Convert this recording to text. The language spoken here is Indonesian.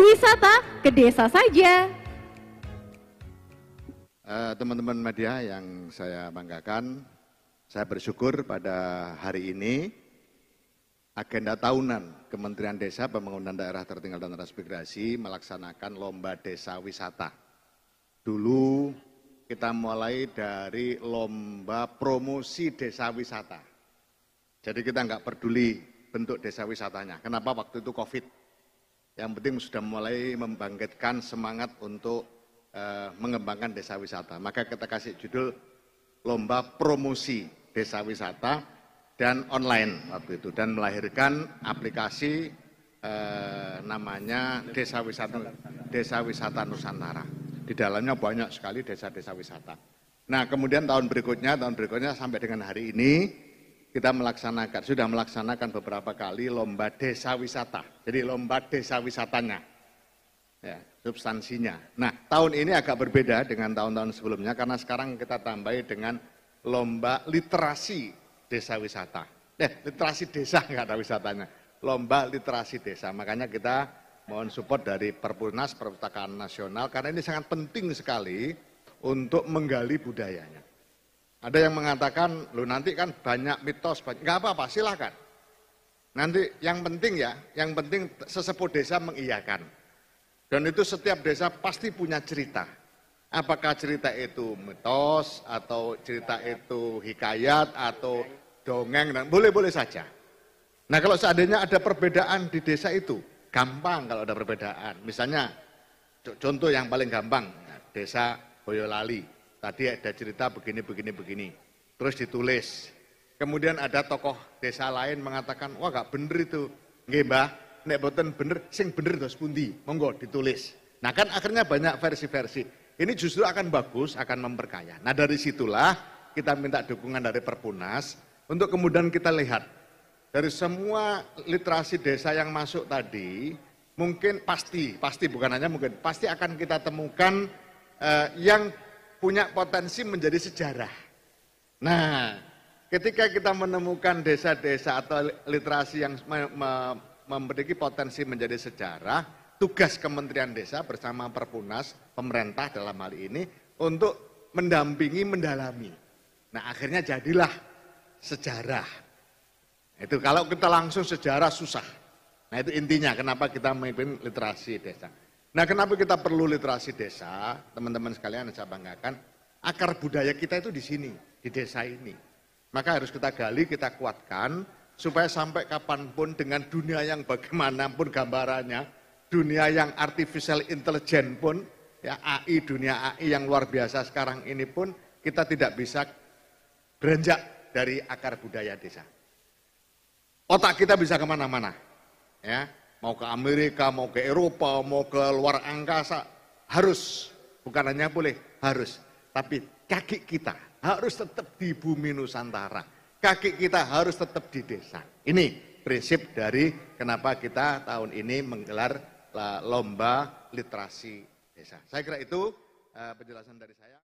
wisata ke desa saja. Teman-teman media yang saya banggakan, saya bersyukur pada hari ini agenda tahunan Kementerian Desa Pembangunan Daerah Tertinggal dan Transmigrasi melaksanakan lomba desa wisata. Dulu kita mulai dari lomba promosi desa wisata. Jadi kita nggak peduli bentuk desa wisatanya. Kenapa? Waktu itu COVID. Yang penting sudah mulai membangkitkan semangat untuk mengembangkan desa wisata. Maka kita kasih judul lomba promosi desa wisata dan online waktu itu, dan melahirkan aplikasi namanya Desa Wisata Nusantara. Di dalamnya banyak sekali desa-desa wisata. Nah, kemudian tahun berikutnya sampai dengan hari ini kita sudah melaksanakan beberapa kali lomba desa wisata. Jadi lomba desa wisatanya, ya, substansinya. Nah, tahun ini agak berbeda dengan tahun-tahun sebelumnya karena sekarang kita tambahi dengan lomba literasi desa wisata. Literasi desa, nggak ada wisatanya. Lomba literasi desa. Makanya kita mohon support dari Perpunas, Perpustakaan Nasional, karena ini sangat penting sekali untuk menggali budayanya. Ada yang mengatakan, loh nanti kan banyak mitos, nggak apa-apa, silakan. Nanti yang penting sesepuh desa mengiyakan. Dan itu setiap desa pasti punya cerita. Apakah cerita itu mitos, atau cerita itu hikayat, atau dongeng, dan boleh-boleh saja. Nah, kalau seandainya ada perbedaan di desa itu, gampang kalau ada perbedaan. Misalnya, contoh yang paling gampang, desa Boyolali. Tadi ada cerita begini. Terus ditulis. Kemudian ada tokoh desa lain mengatakan, wah gak bener itu. Nggih Mbah, nek boten bener, sing bener dos pundi. Monggo ditulis. Nah kan akhirnya banyak versi-versi. Ini justru akan bagus, akan memperkaya. Nah dari situlah kita minta dukungan dari Perpunas untuk kemudian kita lihat dari semua literasi desa yang masuk tadi, mungkin pasti bukan hanya mungkin, pasti akan kita temukan yang punya potensi menjadi sejarah. Nah, ketika kita menemukan desa-desa atau literasi yang memiliki potensi menjadi sejarah, tugas Kementerian Desa bersama Perpunas, pemerintah dalam hal ini, untuk mendampingi, mendalami. Nah, akhirnya jadilah sejarah. Itu kalau kita langsung sejarah susah. Nah, itu intinya kenapa kita memimpin literasi desa. Nah, kenapa kita perlu literasi desa, teman-teman sekalian, saya banggakan, akar budaya kita itu di sini, di desa ini. Maka harus kita gali, kita kuatkan, supaya sampai kapanpun dengan dunia yang bagaimanapun gambarannya, dunia yang artificial intelligence pun, ya AI, dunia AI yang luar biasa sekarang ini pun, kita tidak bisa beranjak dari akar budaya desa. Otak kita bisa kemana-mana, ya. Mau ke Amerika, mau ke Eropa, mau ke luar angkasa, harus, bukan hanya boleh, harus. Tapi kaki kita harus tetap di bumi Nusantara, kaki kita harus tetap di desa. Ini prinsip dari kenapa kita tahun ini menggelar lomba literasi desa. Saya kira itu penjelasan dari saya.